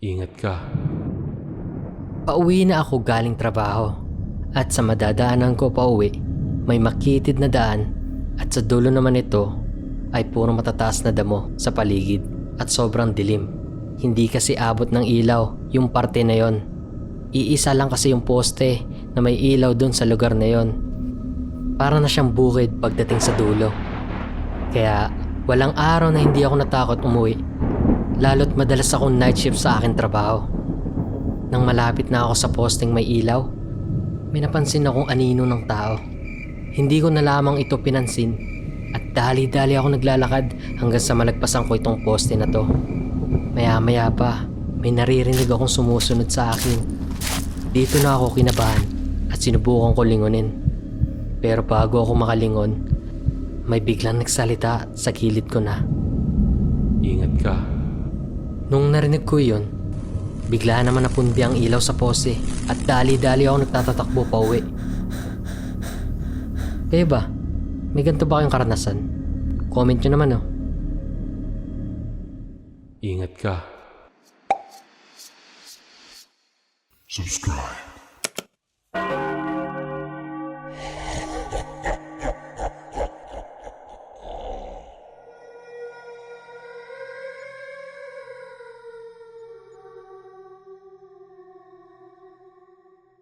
Ingat ka. Pauwi na ako galing trabaho at sa madadaanan ko pauwi may makitid na daan at sa dulo naman ito ay puro matataas na damo sa paligid at sobrang dilim. Hindi kasi abot ng ilaw yung parte na yon. Iisa lang kasi yung poste na may ilaw dun sa lugar na yon. Para na siyang bukid pagdating sa dulo. Kaya walang araw na hindi ako natakot umuwi. Lalo't madalas akong night shift sa aking trabaho. Nang malapit na ako sa posteng may ilaw, may napansin akong anino ng tao. Hindi ko na lamang ito pinansin at dali-dali ako naglalakad hanggang sa malagpasan ko itong poste na to. Maya-maya pa, may naririnig akong sumusunod sa akin. Dito na ako kinabahan at sinubukan ko lingunin. Pero bago ako makalingon, may biglang nagsalita sa gilid ko na, Ingat ka. nung narinig ko yun, bigla naman napundi ang ilaw sa poste at dali-dali ako nagtatatakbo pa uwi. Kayo ba? May ganito ba kayong karanasan? Comment nyo naman Ingat ka. Subscribe.